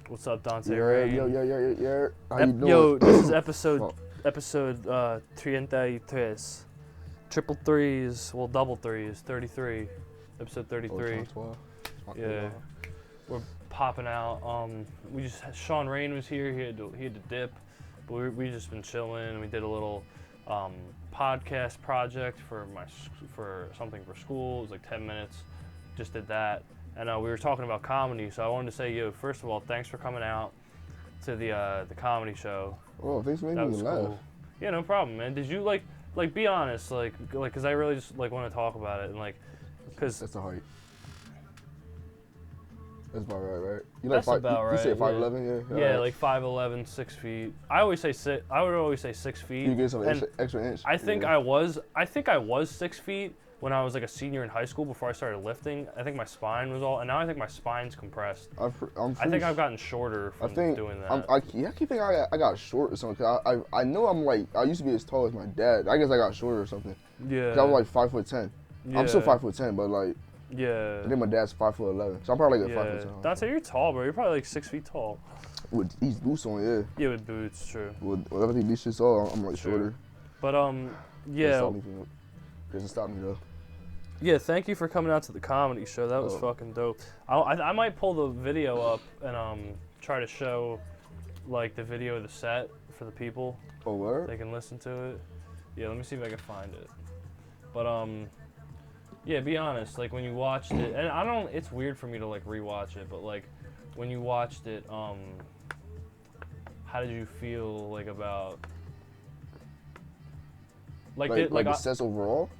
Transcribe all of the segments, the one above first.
What's up, Dante? Yo. How you doing? Yo, this is episode 33. Triple threes, well, double threes, 33. Episode 33. Yeah. We're popping out. We just had, Sean Rain was here. He had to dip, but we just been chilling. We did a little podcast project for something for school. It was like 10 minutes. Just did that, and we were talking about comedy. So I wanted to say, yo, first of all, thanks for coming out to the comedy show. Oh, thanks for making me laugh. Cool. Yeah, no problem, man. Did you like be honest, like, cause I really just want to talk about it, and cause that's the height. That's about right? You that's about right. You say 5'11", yeah. Yeah, like 5'11", 6 feet. I would always say 6 feet. You get some extra inch. I think I was 6 feet when I was like a senior in high school before I started lifting. I think my spine was all, and now I think my spine's compressed. I think I've gotten shorter from doing that. I keep thinking I got short or something. Cause I know I used to be as tall as my dad. I guess I got shorter or something. Yeah. Cause I was like 5'10". Yeah. I'm still 5'10", but like. Yeah. I think my dad's 5'11", so I'm probably like 5'10". Dante, you're tall, bro. You're probably like 6 feet tall. With these boots on, yeah. Yeah, with boots, true. With everything these shits on, I'm like shorter. But yeah. Doesn't stop me though. Yeah, thank you for coming out to the comedy show. That was fucking dope. I might pull the video up and try to show like the video of the set for the people. Oh, word? They can listen to it. Yeah, let me see if I can find it. But yeah, be honest. Like when you watched it, and it's weird for me to like rewatch it, but like when you watched it, how did you feel like about like the sets overall?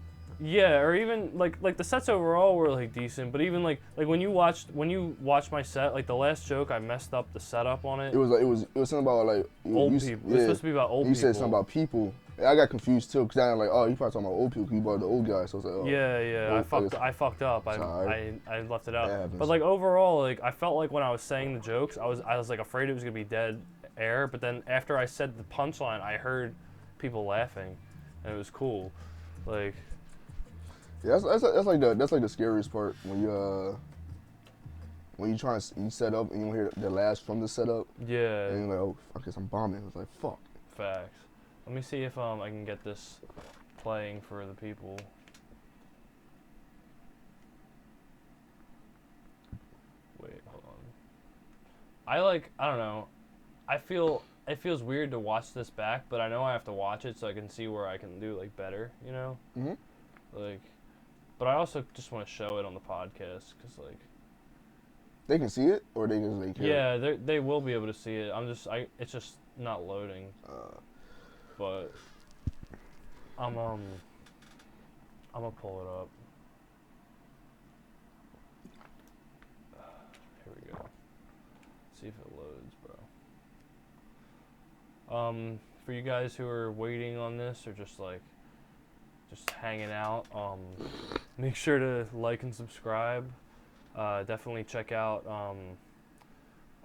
Yeah, or even like the sets overall were like decent, but even like when you watched my set, like the last joke, I messed up the setup on it. It was something about like old people. Yeah, it was supposed to be about old people. You said something about people. I got confused too, cause I was like, oh, you probably talking about old people. You brought the old guy, so I was like, oh. Yeah. I fucked up. I left it out. But like overall, like I felt like when I was saying the jokes, I was like afraid it was gonna be dead air. But then after I said the punchline, I heard people laughing, and it was cool. Like. Yeah, that's like the scariest part when you try and you set up and you hear the laughs from the setup. Yeah. And you're like, oh, I guess I'm bombing. It's like, fuck. Facts. Let me see if I can get this playing for the people. Wait, hold on. I don't know. I feel it feels weird to watch this back, but I know I have to watch it so I can see where I can do like better, you know? Mhm. Like, but I also just want to show it on the podcast because like. They can see it, or they just care. Yeah, they will be able to see it. It's just not loading. But I'm gonna pull it up. Here we go. See if it loads, bro. For you guys who are waiting on this or just hanging out, make sure to like and subscribe. Definitely check out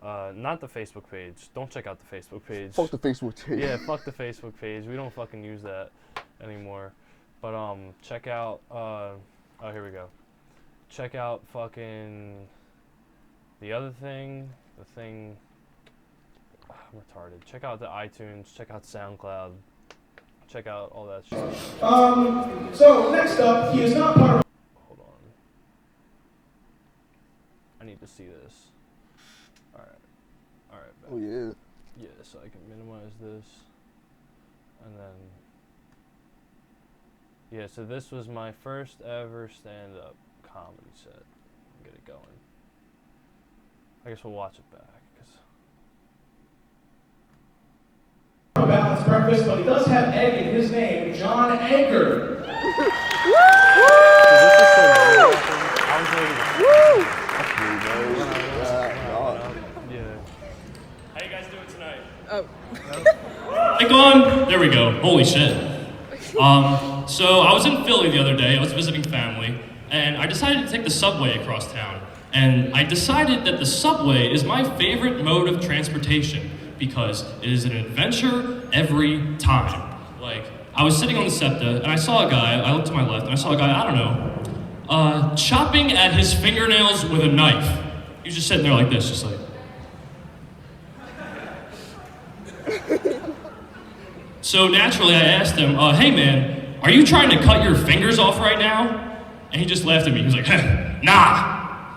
not the Facebook page. Don't check out the Facebook page. Fuck the Facebook page. Yeah, fuck the Facebook page. We don't fucking use that anymore. But check out oh, here we go. Check out fucking the other thing. The thing I'm retarded. Check out the iTunes, check out SoundCloud. Check out all that shit. So next up, he is not part of. Hold on. I need to see this. Alright. Oh yeah. Yeah, so I can minimize this. And then yeah, so this was my first ever stand-up comedy set. Get it going. I guess we'll watch it back. A balanced breakfast, but he does have egg in his name, John Anchor. How you guys doing tonight? Mic on? There we go. Holy shit. So I was in Philly the other day. I was visiting family, and I decided to take the subway across town. And I decided that the subway is my favorite mode of transportation because it is an adventure every time. Like, I was sitting on the SEPTA, and I saw a guy, I looked to my left, and I saw a guy, I don't know, chopping at his fingernails with a knife. He was just sitting there like this, just like. So naturally, I asked him, hey man, are you trying to cut your fingers off right now? And he just laughed at me. He was like, nah,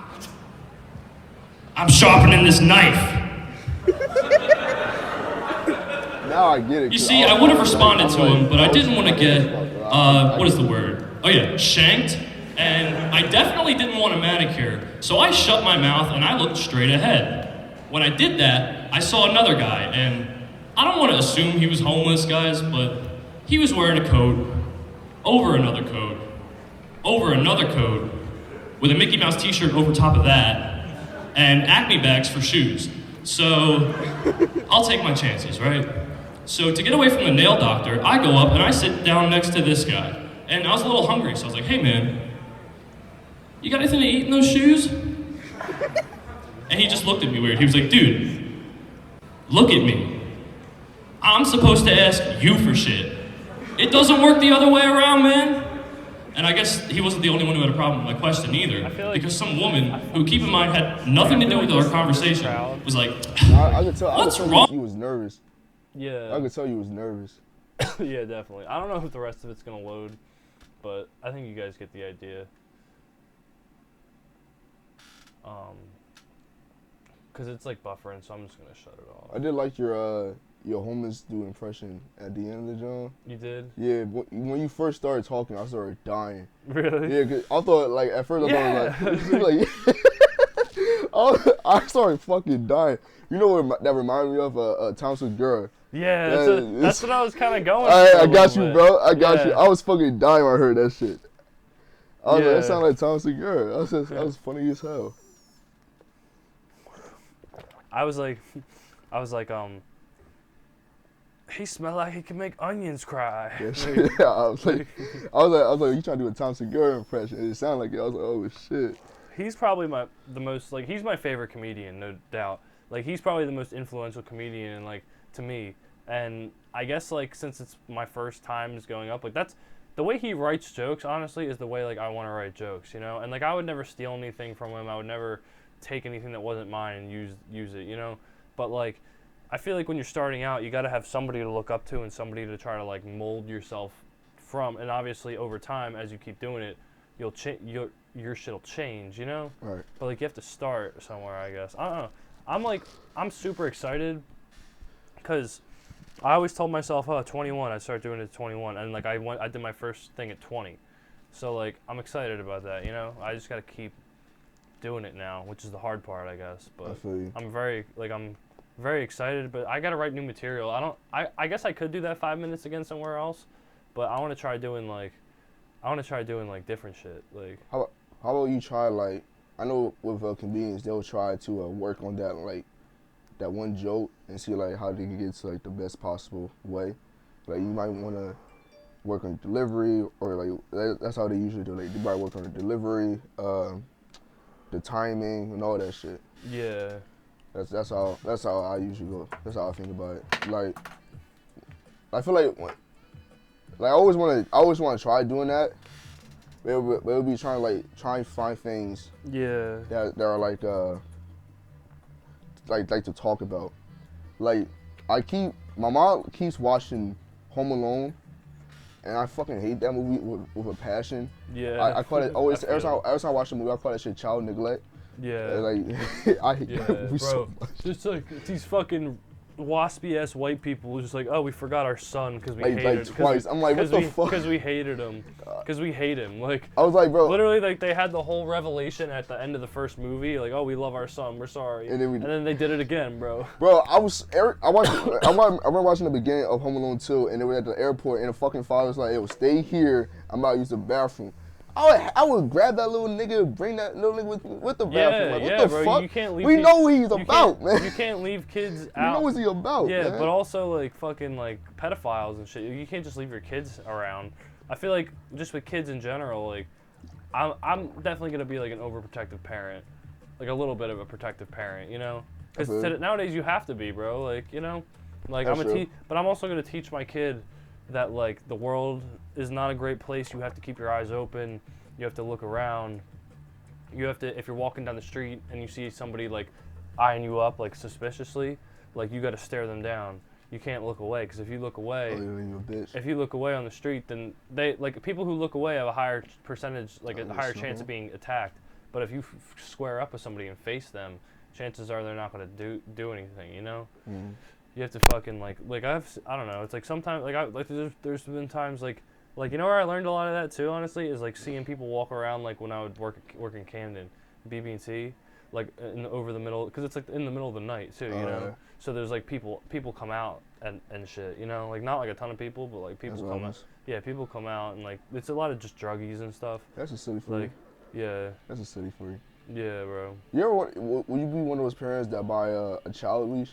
I'm sharpening this knife. Now I get it. You see, I would have responded to him, but I didn't want to get, what is the word? Oh yeah, shanked. And I definitely didn't want a manicure. So I shut my mouth and I looked straight ahead. When I did that, I saw another guy, and I don't want to assume he was homeless, guys, but he was wearing a coat, over another coat, over another coat, with a Mickey Mouse t-shirt over top of that, and Acme bags for shoes. So I'll take my chances, right? So to get away from the nail doctor, I go up and I sit down next to this guy. And I was a little hungry, so I was like, hey man, you got anything to eat in those shoes? And he just looked at me weird. He was like, dude, look at me. I'm supposed to ask you for shit. It doesn't work the other way around, man. And I guess he wasn't the only one who had a problem with my question either. Like, because some woman, who keep in mind had nothing to do with our conversation, was like, I could tell. what's I could tell wrong? You was nervous. Yeah. I could tell you was nervous. Yeah, definitely. I don't know if the rest of it's gonna load, but I think you guys get the idea. Cause it's like buffering, so I'm just gonna shut it off. I did like your homeless dude impression at the end of the John. You did? Yeah, when you first started talking, I started dying. Really? Yeah, cause I thought like at first I Yeah. thought like, I started fucking dying. You know what that reminded me of? A Townsend girl. Yeah, that's what I was kind of going. I got you, bro. I got you. Yeah. I was fucking dying when I heard that shit. I was like, that Yeah. sounded like Townsend girl. That was funny as hell. I was like, he smelled like he can make onions cry. Yeah, shit. Yeah, I was like, you trying to do a Townsend girl impression? And it sounded like it. I was like, oh shit. He's probably he's my favorite comedian, no doubt. Like, he's probably the most influential comedian, like, to me. And I guess, like, since it's my first times going up, like, that's the way he writes jokes, honestly, is the way, like, I want to write jokes, you know? And, like, I would never steal anything from him. I would never take anything that wasn't mine and use it, you know? But, like, I feel like when you're starting out, you got to have somebody to look up to and somebody to try to, like, mold yourself from. And obviously, over time, as you keep doing it, your shit'll change, you know? Right. But, like, you have to start somewhere, I guess. I don't know. I'm super excited because I always told myself, 21, I'd start doing it at 21. And, like, I did my first thing at 20. So, like, I'm excited about that, you know? I just got to keep doing it now, which is the hard part, I guess. But I feel you. I'm very excited, but I got to write new material. I guess I could do that 5 minutes again somewhere else, but I want to try doing, like, different shit. Like, How about you try, like, I know with comedians, they'll try to work on that, like, that one joke and see, like, how they can get to, like, the best possible way. Like, you might want to work on delivery, or, like, that's how they usually do it. Like, they might work on the delivery, the timing, and all that shit. yeah. That's how I usually go. That's how I think about it. Like, I feel like I always want to try doing that. We'll be trying and find things Yeah. that are like to talk about. Like, my mom keeps watching Home Alone, and I fucking hate that movie with a passion. Yeah. I call it always every time I watch the movie, I call that shit child neglect. Yeah. Like, I hate that movie so bro. much. Just like these fucking waspy ass white people who's just like, oh, we forgot our son because we hated Like twice. I'm like, what the fuck? Because we hated him. Because we hate him. Like, I was like, bro. literally, like, they had the whole revelation at the end of the first movie, like, oh, we love our son, we're sorry. And then they did it again, bro. Bro, I remember watching the beginning of Home Alone 2, and they were at the airport, and the fucking father was like, yo, stay here, I'm about to use the bathroom. I would grab that little nigga, bring that little nigga with the bathroom. Like, what the bro, fuck? you can't leave we know what he's about, man. You can't leave kids We out. know what he's about, Yeah, man. but also, like, fucking, like, pedophiles and shit. You can't just leave your kids around. I feel like, just with kids in general, like, I'm definitely going to be, like, an overprotective parent. Like, a little bit of a protective parent, you know? Because nowadays you have to be, bro. Like, you know? Like, but I'm also going to teach my kid that, like, the world is not a great place. You have to keep your eyes open. You have to look around. You have to, if you're walking down the street and you see somebody, like, eyeing you up, like, suspiciously, like, you got to stare them down. you can't look away, because if you look away, Oh, you're a bitch. if you look away on the street, then they like people who look away have a higher percentage, like a higher chance of being attacked. But if you square up with somebody and face them, chances are they're not gonna do anything. You know, you have to fucking like I don't know. It's like sometimes like there's been times like you know where I learned a lot of that too. Honestly, is like seeing people walk around like when I would work in Camden, BB&T, like over the middle, because it's like in the middle of the night too. You know, so there's like people come out and shit. You know, like not like a ton of people, but like people come out. Yeah, people come out and like it's a lot of just druggies and stuff. That's a city for like, you. Yeah. That's a city for you. Yeah, bro. You ever will you be one of those parents that buy a child leash?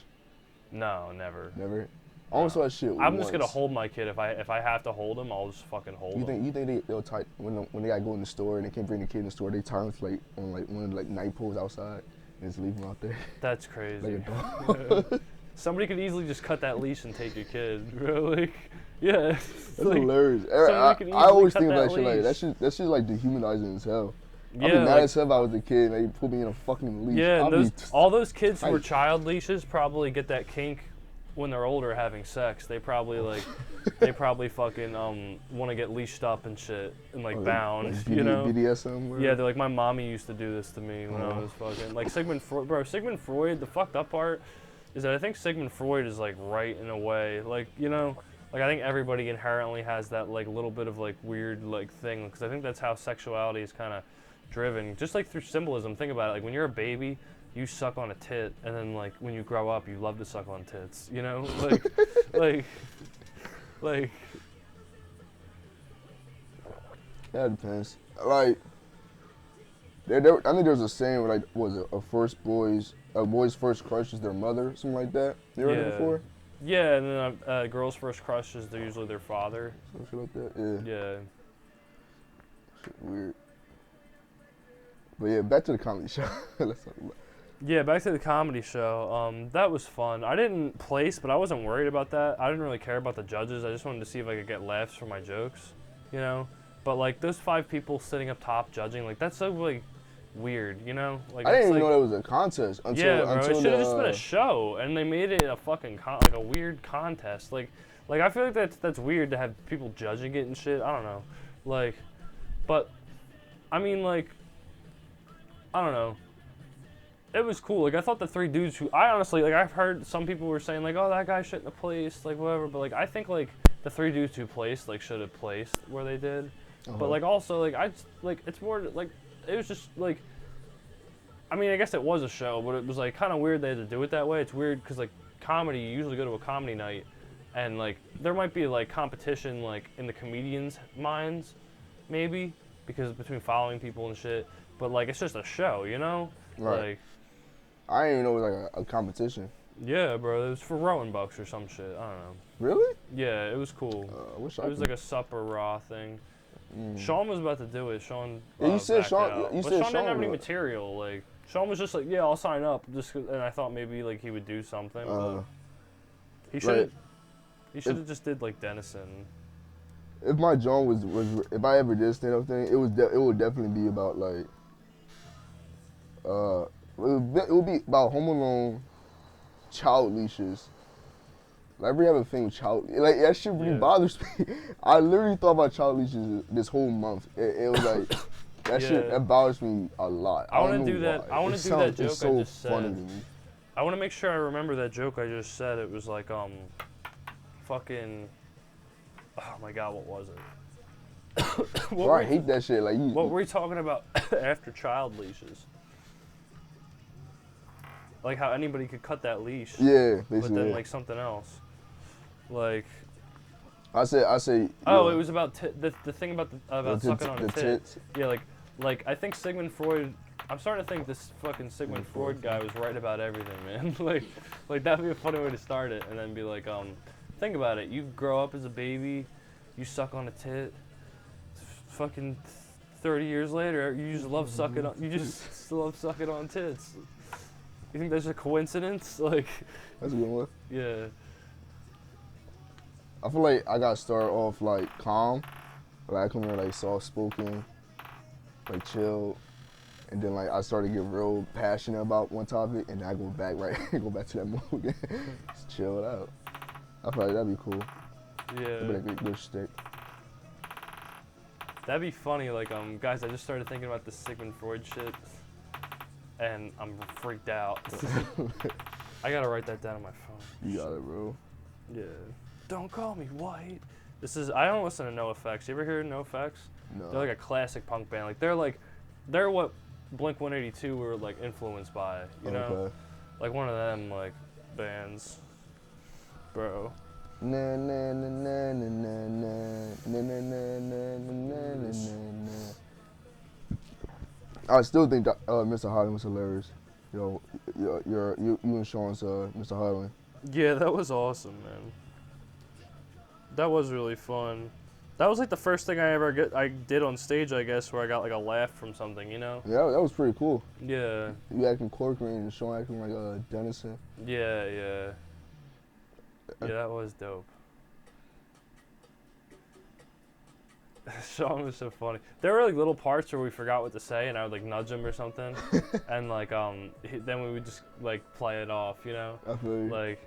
No, never. Never. I only saw that shit I'm once. just gonna hold my kid. If I have to hold him, I'll just fucking hold him. You think they'll tie when they gotta go in the store and they can't bring the kid in the store? They tie him like on like one of the like night poles outside and just leave him out there. That's crazy. Like a dog. Somebody could easily just cut that leash and take your kid, bro. Like, yeah. That's like, hilarious. I always think about shit like that. That shit like dehumanizing as hell. Yeah, I'd be mad as hell if I was a kid and they put me in a fucking leash. Yeah, and all those kids who were child leashes probably get that kink when they're older having sex. They probably fucking want to get leashed up and shit and like bound, like you know? BDSM. Yeah, they're like, my mommy used to do this to me when I was fucking like Sigmund Freud. Bro, Sigmund Freud. The fucked up part is that I think Sigmund Freud is like right in a way, like, you know. Like, I think everybody inherently has that, like, little bit of, like, weird, like, thing. Because I think that's how sexuality is kind of driven. Just, like, through symbolism. Think about it. Like, when you're a baby, you suck on a tit. And then, like, when you grow up, you love to suck on tits. You know? Like, like... Yeah, it depends. Like, I think there's a saying where, like, was it a boy's first crush is their mother, something like that. You heard it before? Yeah, and then girls' first crushes, they're usually their father. Something like that, yeah. Yeah. Shit weird. But yeah, back to the comedy show. Let's talk about it. Yeah, back to the comedy show. That was fun. I didn't place, but I wasn't worried about that. I didn't really care about the judges. I just wanted to see if I could get laughs for my jokes, you know? But, like, those 5 people sitting up top judging, like, that's so, like, weird, you know? Like, I didn't even know that was a contest until bro, it should have just been a show, and they made it a fucking like a weird contest. Like I feel like that's weird to have people judging it and shit. I don't know, like, but I mean, like, I don't know. It was cool. Like, I thought the 3 dudes who I honestly like, I've heard some people were saying like, oh, that guy shouldn't have placed, like whatever. But like, I think like the 3 dudes who placed like should have placed where they did. But like also like I just, like it's more like. It was just like, I mean, I guess it was a show, but it was like kind of weird they had to do it that way. It's weird because like comedy, you usually go to a comedy night, and like there might be like competition like in the comedians' minds, maybe because between following people and shit. But like it's just a show, you know? Right. Like, I didn't even know it was like a competition. Yeah, bro. It was for rowing bucks or some shit. I don't know. Really? Yeah, it was cool. I wish it was like a supper raw thing. Sean was about to do it. Sean. Yeah, you said Sean. Out. But Sean didn't have any material. Like Sean was just like, yeah, I'll sign up. And I thought maybe like he would do something. He should. He should have just did like Dennison. If my John was if I ever did stand up thing, it would definitely be about like it would be about Home Alone, child leashes. Like, we have a thing with child, like, that shit really bothers me. I literally thought about child leashes this whole month. It was like, that shit, that bothers me a lot. I want to do that. I want to do that joke so I just said. Funny to me. I want to make sure I remember that joke I just said. It was like, fucking, oh my God, what was it? I hate that shit. Like, what were we talking about after child leashes? Like how anybody could cut that leash. Yeah, basically. But then like something else. Like. I say. Oh, it was about the thing about sucking on a tit. Tits. Yeah, like I think Sigmund Freud. I'm starting to think this fucking Sigmund Freud guy was right about everything, man. like that'd be a funny way to start it, and then be like, think about it. You grow up as a baby, you suck on a tit. Fucking 30 years later, you just love sucking on. You just love sucking on tits. You think that's a coincidence? Like. That's a good one. Yeah. I feel like I got started off like calm, like I come in like soft spoken, like chill, and then like I started to get real passionate about one topic, and then I go back to that mode again. Just chill it out. I feel like that'd be cool. Yeah. It'd be like a good stick. That'd be funny. Like, guys, I just started thinking about this Sigmund Freud shit, and I'm freaked out. I gotta write that down on my phone. You got it, bro. Yeah. Don't call me white. I don't listen to NoFX. You ever hear of NoFX? No. They're like a classic punk band. Like they're what Blink-182 were like influenced by, you know? Okay. Like one of them like bands, bro. Na na na na na na na na na na na na na. I still think that Mr. Highland was hilarious. You know, you and Sean's Mr. Highland. Yeah, that was awesome, man. That was really fun. That was like the first thing I did on stage, I guess, where I got like a laugh from something, you know? Yeah, that was pretty cool. Yeah. You acting Corcoran and Sean acting like Dennison. Yeah, yeah. Yeah, that was dope. Sean was so funny. There were like little parts where we forgot what to say, and I would like nudge him or something, and like then we would just like play it off, you know? I feel you. Like,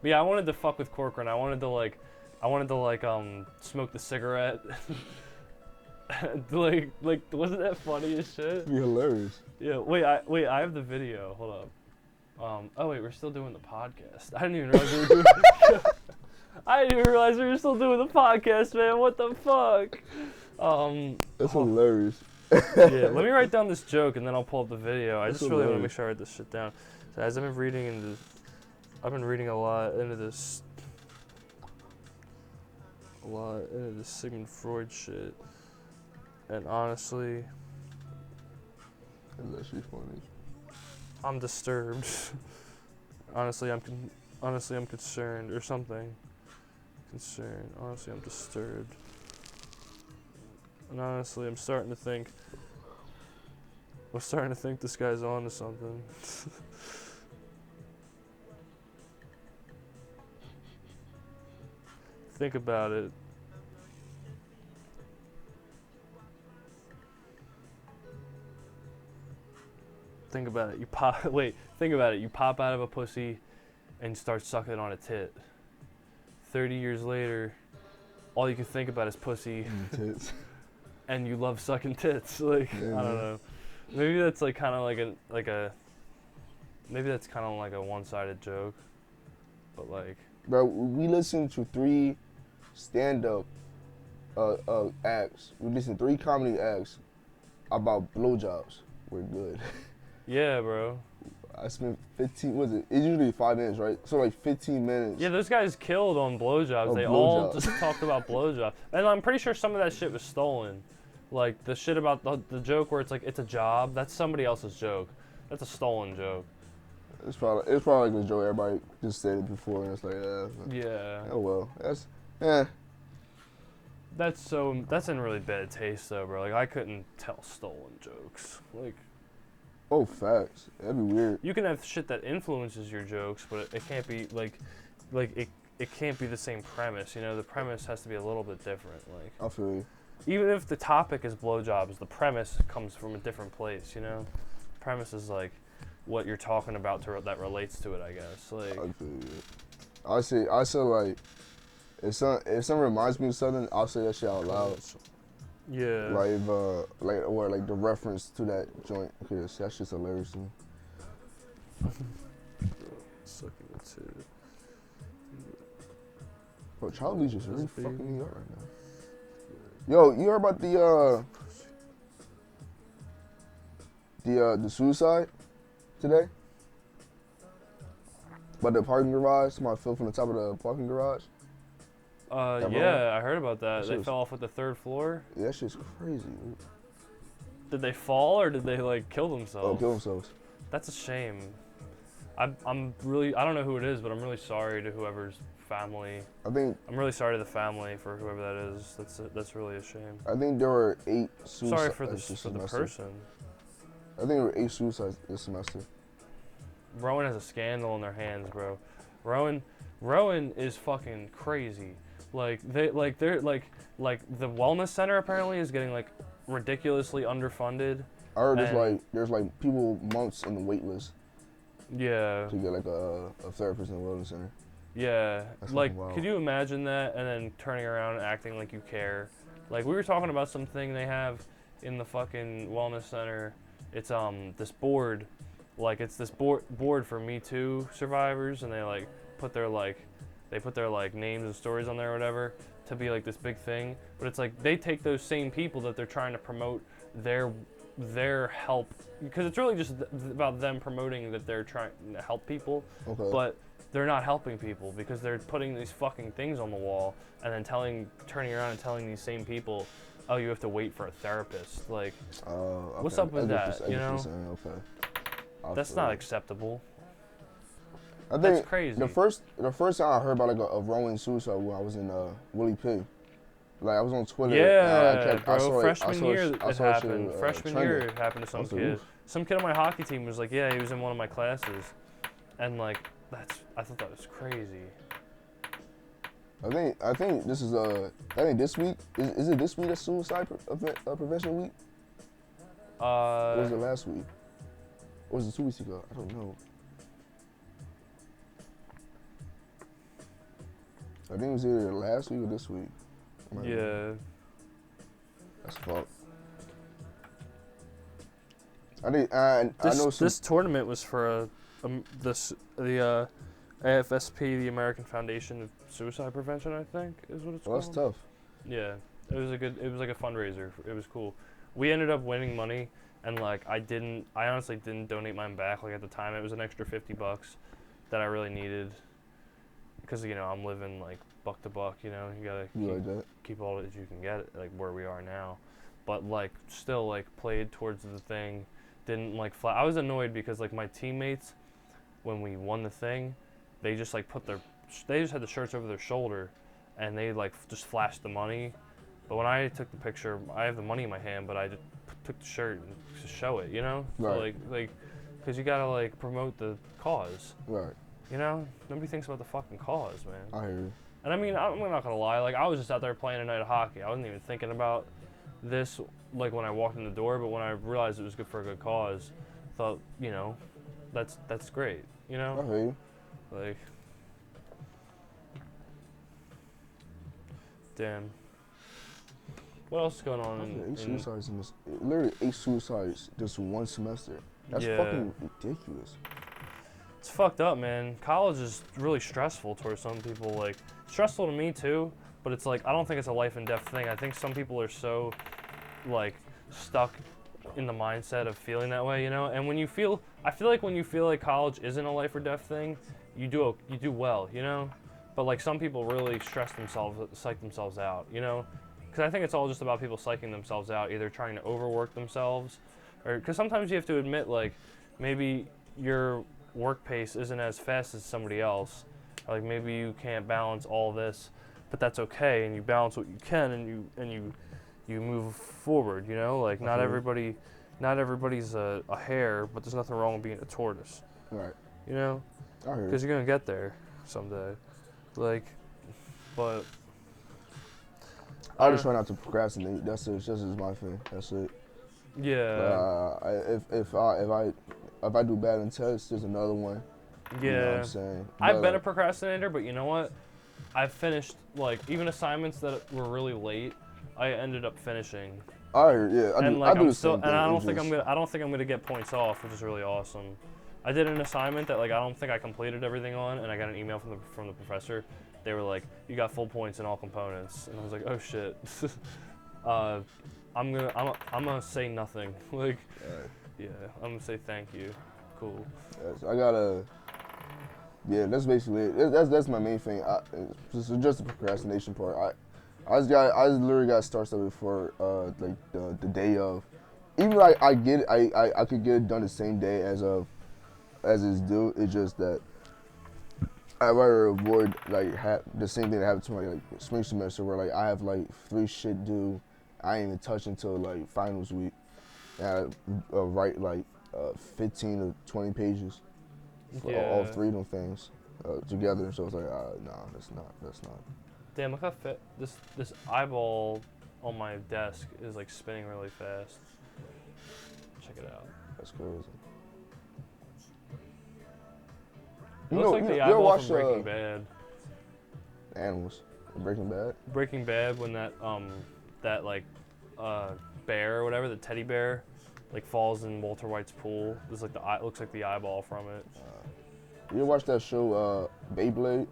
but yeah, I wanted to fuck with Corcoran. I wanted to smoke the cigarette. like wasn't that funny as shit? It'd be hilarious. Yeah. Wait, I have the video. Hold up. Oh wait, we're still doing the podcast. I didn't even realize we were doing. I didn't even realize we were still doing the podcast, man. What the fuck? That's hilarious. Yeah, let me write down this joke and then I'll pull up the video. I That's just really want to hilarious. make sure I write this shit down. So as I've been reading a lot into this Sigmund Freud shit, and honestly, That's actually funny. I'm disturbed. Honestly, I'm concerned or something. Concerned. Honestly, I'm disturbed. And honestly, I'm starting to think this guy's on to something. Think about it. Think about it. Think about it. You pop out of a pussy and start sucking on a tit. 30 years later, all you can think about is pussy. Tits. And you love sucking tits. Like, Yeah, I don't know. Maybe that's like kind of maybe that's kind of like a one-sided joke. But like, Bro, we listened to 3 stand-up acts. We listened to 3 comedy acts about blowjobs. We're good. yeah, bro. I spent 15, it's usually 5 minutes, right? So like 15 minutes. Yeah, those guys killed on blowjobs. Oh, They all blowjobs. just talked about blowjobs. And I'm pretty sure some of that shit was stolen. Like, the shit about the joke where it's like, it's a job, that's somebody else's joke. That's a stolen joke. It's probably like a joke everybody just said it before, and it's like, Yeah. oh well, that's, That's in really bad taste, though, bro. Like, I couldn't tell stolen jokes. Like, oh, facts. That'd be weird. you can have shit that influences your jokes, but it can't be, it can't be the same premise, you know? The premise has to be a little bit different, like. I feel you. Even if the topic is blowjobs, the premise comes from a different place, you know? The premise is like what you're talking about that relates to it, I guess. Like, I feel you. I say like, if something reminds me of something, I'll say that shit out loud. yeah. Like the reference to that joint. Okay, that's just hilarious to me. Sucking it too. Bro, Charlie just really That's big. fucking me up right now. Yo, you heard about the suicide today? About the parking garage? Somebody fell from the top of the parking garage? That Yeah, I heard about that. That They shit was- fell off at the 3rd floor. Yeah, that shit's crazy. Dude. Did they fall or did they like kill themselves? Oh, kill themselves. That's a shame. I'm really, I don't know who it is, but I'm really sorry to whoever's family. I'm really sorry to the family for whoever that is. That's really a shame. I think there were 8 suicides. Sorry for the this for the semester. person. I think there were 8 suicides this semester. Rowan has a scandal in their hands, bro. Rowan is fucking crazy. Like they're like the wellness center apparently is getting like ridiculously underfunded. I heard And- there's people months in the wait list Yeah. to get like a therapist in the wellness center. Yeah, That's like, fucking wild. could you imagine that and then turning around and acting like you care? Like, we were talking about something they have in the fucking wellness center. It's this board, like it's this board for Me Too survivors, and they like put their names and stories on there or whatever to be like this big thing. But it's like they take those same people that they're trying to promote their help, because it's really just about them promoting that they're trying to help people, but they're not helping people because they're putting these fucking things on the wall and then turning around and telling these same people, oh, you have to wait for a therapist. Like, what's up with that? You know, that's not acceptable. I think that's crazy. The first time I heard about like a Rowan suicide when I was in Willie P. Like I was on Twitter. Yeah, I bro. Freshman year it happened. shit, Freshman year it happened to some kid. Some kid on my hockey team was like, yeah, he was in one of my classes, and like I thought that was crazy. I think this is I think this week is it this week a suicide prevention week? Or was it last week? Or was it 2 weeks ago? I don't know. I think it was either last week or this week. Yeah. That's fucked. I know this tournament was for the AFSP, the American Foundation of Suicide Prevention, I think is what it's called. That's tough. Yeah, it was like a fundraiser. It was cool. We ended up winning money, and like I honestly didn't donate mine back. Like at the time, it was an extra $50 that I really needed, because I'm living like buck to buck. You gotta keep all that you can get, like where we are now, but like still like played towards the thing. Didn't like fly. I was annoyed because like my teammates, when we won the thing, they just like they just had the shirts over their shoulder, and they like just flashed the money. But when I took the picture, I have the money in my hand, but I just took the shirt to show it, Right. So like, because you gotta like promote the cause. Right. Nobody thinks about the fucking cause, man. I hear you. And I mean, I'm not gonna lie. Like I was just out there playing a night of hockey. I wasn't even thinking about this like when I walked in the door, but when I realized it was good for a good cause, I thought, that's great. I hear you. Like, damn. What else is going on? 8 suicides in this. Literally 8 suicides just one semester. That's fucking ridiculous. It's fucked up, man. College is really stressful towards some people. Like, stressful to me too, but it's like I don't think it's a life and death thing. I think some people are so like stuck in the mindset of feeling that way, And I feel like when you feel like college isn't a life or death thing, you do well, But like some people really psych themselves out, Because I think it's all just about people psyching themselves out, either trying to overwork themselves, or because sometimes you have to admit like maybe your work pace isn't as fast as somebody else. Like maybe you can't balance all this, but that's okay, and you balance what you can, and you move forward. Like not everybody's a hare, but there's nothing wrong with being a tortoise. Right. Because you're gonna get there someday. Like, but I just try not to procrastinate. That's just my thing. That's it. Yeah. If I do bad in tests, there's another one. Yeah. You know what I'm saying? I've been a procrastinator, but you know what? I've finished like even assignments that were really late. I ended up finishing. I do the same thing. And I don't think I'm gonna get points off, which is really awesome. I did an assignment that like I don't think I completed everything on, and I got an email from the professor. They were like, "You got full points in all components," and I was like, "Oh shit." I'm gonna say nothing. Like, yeah, I'm gonna say thank you. Cool. That's basically it. That's my main thing. Just the procrastination part. I just literally got to start stuff before like the day of. Even though I get it, I could get it done the same day as it's due. It's just that I'd rather avoid like the same thing that happened to my like spring semester where like I have like 3 shit due. I ain't even touch until like finals week. And I write like 15 to 20 pages for all 3 of them things together. So it's like, no, that's not. Damn, look how fit this eyeball on my desk is like spinning really fast. Check it out. That's crazy. It looks like the eyeball from Breaking Bad. Animals. Breaking Bad. Breaking Bad, when that like bear or whatever, the teddy bear, like falls in Walter White's pool. There's like the eye, looks like the eyeball from it. You ever watch that show Beyblade?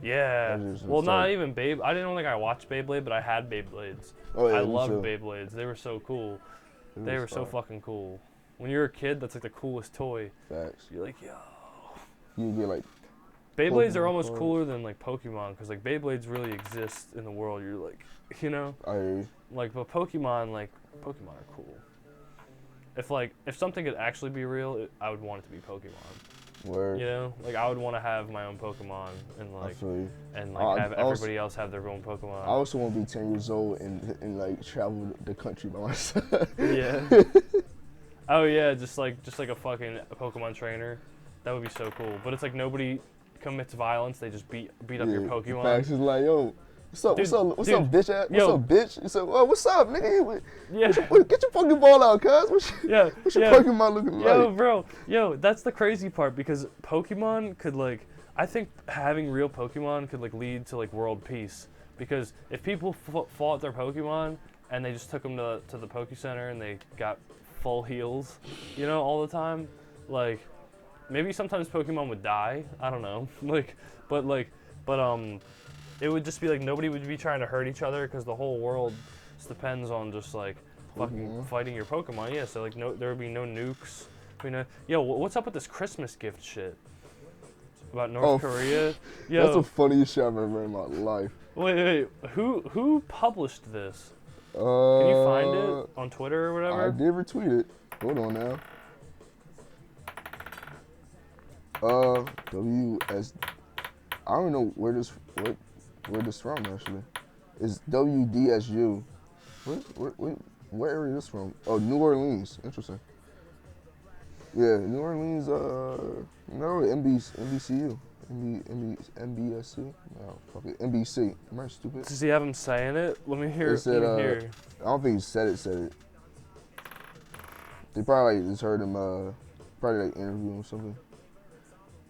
Yeah. Well, not even Beyblade. I didn't think I watched Beyblade, but I had Beyblades. Oh yeah. I loved Beyblades. They were so cool. They were so fucking cool. When you're a kid, that's like the coolest toy. Facts. You're like, yo. You get like. Beyblades are almost cooler than like Pokemon, because like Beyblades really exist in the world. You're like, you know. I hear you. Like, but Pokemon are cool. If something could actually be real, I would want it to be Pokemon. Word. You know, like I would want to have my own Pokemon and like have everybody else have their own Pokemon. I also want to be 10 years old and like travel the country by myself. Yeah. Oh yeah, just like a fucking Pokemon trainer. That would be so cool. But it's like nobody commits violence. They just beat up your Pokemon. Facts is like, yo, what's up, dude, what's up, bitch ass? What's up, bitch? You said, oh, what's up, nigga? Yeah. Get your Pokeball out, cuz. What's your Pokemon looking like? Yo, that's the crazy part, because Pokemon could like, I think having real Pokemon could like lead to like world peace. Because if people fought their Pokemon and they just took them to the Poke Center and they got full heals, you know, all the time, like maybe sometimes Pokemon would die. I don't know, but it would just be like nobody would be trying to hurt each other, because the whole world just depends on just like fucking fighting your Pokemon. Yeah, so like there would be no nukes. Yo, what's up with this Christmas gift shit about North Korea? Yo, that's the funniest shit I've ever read in my life. Wait, who published this? Can you find it on Twitter or whatever? I did retweet it. Hold on now. WS. I don't know where this from actually. It's WDSU. Where area is this from? Oh, New Orleans. Interesting. Yeah, New Orleans. No, NBCU. NBSC? No, fuck it. NBC. Am I stupid? Does he have him saying it? Let me hear. I don't think he said it. They probably like just heard him. Probably like interview him or something.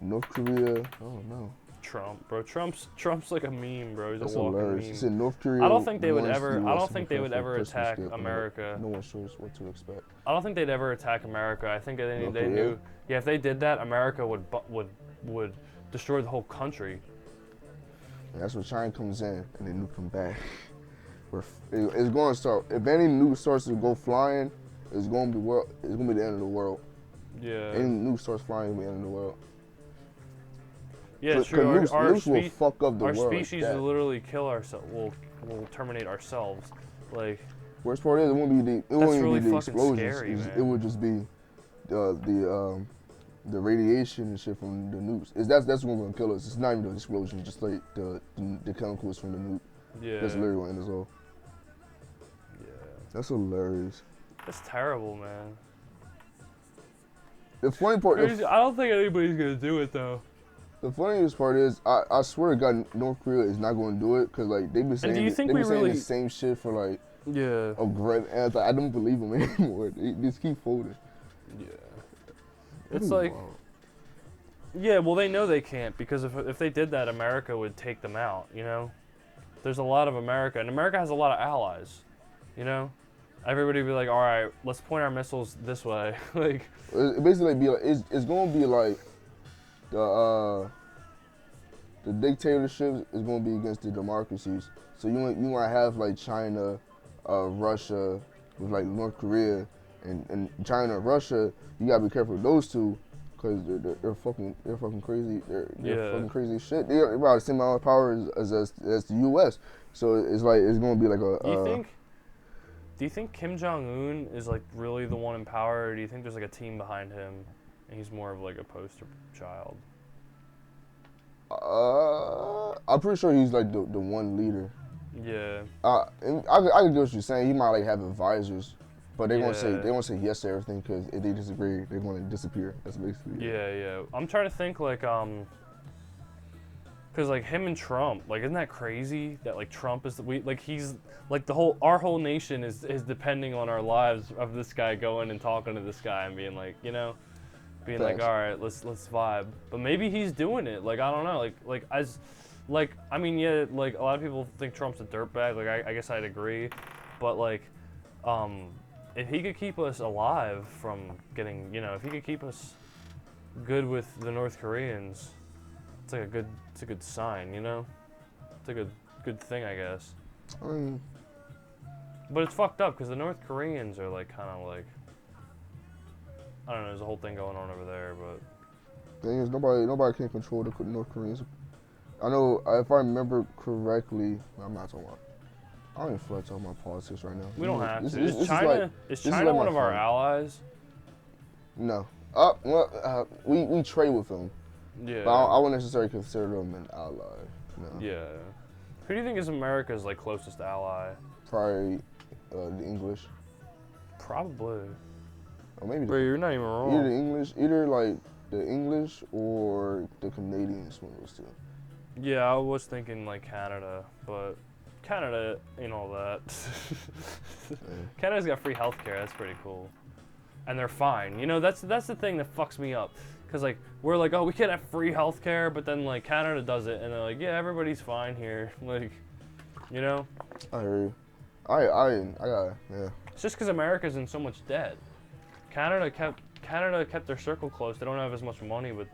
North Korea. Oh no. Trump, bro. Trump's like a meme, bro. He's That's a walking hilarious. meme. He said North Korea. I don't think they would ever. I don't think they would ever attack America. No one shows what to expect. I don't think they'd ever attack America. I think they knew. Yeah, if they did that, America would destroy the whole country. And that's where China comes in, and they nuke them back. It's going to start. If any nuke starts to go flying, it's going to be It's going to be the end of the world. Yeah. Any nuke starts flying, it'll be the end of the world. Yeah, true. Nukes will fuck up the world. Our species will literally kill ourselves. Will terminate ourselves. Like. Worst part is it won't be the explosions. Scary, man. It would just be the radiation and shit from the nukes. That's what's gonna kill us. It's not even the explosion, just like the chemicals from the nuke. Yeah. That's literally what end us all. Yeah. That's hilarious. That's terrible, man. The funny part. I don't think anybody's gonna do it though. The funniest part is, I swear to God, North Korea is not going to do it, because like they've been saying, saying the same shit for like a great. And I don't believe them anymore. They just keep folding. Yeah. It's like, yeah. Well, they know they can't, because if they did that, America would take them out. You know, there's a lot of America, and America has a lot of allies. You know, everybody would be like, all right, let's point our missiles this way. Like, it basically be like it's going to be like. The dictatorship is going to be against the democracies. So you want to have like China, Russia, with like North Korea, and China and Russia. You gotta be careful with those two, because they're fucking crazy. They're fucking crazy as shit. They're about the same amount of power as the U.S. So it's going to be like a. Do you think Kim Jong-un is like really the one in power, or do you think there's like a team behind him? And he's more of like a poster child. I'm pretty sure he's like the one leader. Yeah. And I can get what you're saying. He might like have advisors, but they won't say yes to everything, because if they disagree, they're going to disappear. That's basically. Yeah. I'm trying to think like because like him and Trump, like isn't that crazy that like Trump is he's like our whole nation is depending on our lives of this guy going and talking to this guy and being like, you know. Being like, all right, let's vibe, but maybe he's doing it. Like I don't know, like as like, I mean, yeah, like, a lot of people think Trump's a dirtbag. Like, I guess I'd agree. But, like, if he could keep us alive from getting, you know, if he could keep us good with the North Koreans, it's like it's a good sign, you know? It's a good thing, I guess. I mean, but it's fucked up because the North Koreans are like kind of like, I don't know. There's a whole thing going on over there, but thing is, nobody can control the North Koreans. I know if I remember correctly, I'm not talking about. I don't even feel like talking about politics right now. We don't have to. This Is China like one of our allies? No. We trade with them. Yeah. But I wouldn't necessarily consider them an ally. No. Yeah. Who do you think is America's like closest ally? Probably the English. Probably. Or maybe. Bro, you're not even wrong. Either the English, either like the English or the Canadians. One of those two. Yeah, I was thinking like Canada, but Canada ain't all that. Canada's got free healthcare. That's pretty cool, and they're fine. You know, that's the thing that fucks me up, cause like we're like, oh, we can have free healthcare, but then like Canada does it, and they're like, yeah, everybody's fine here. Like, you know. I hear you. I got yeah. It's just cause America's in so much debt. Canada kept their circle close. They don't have as much money, but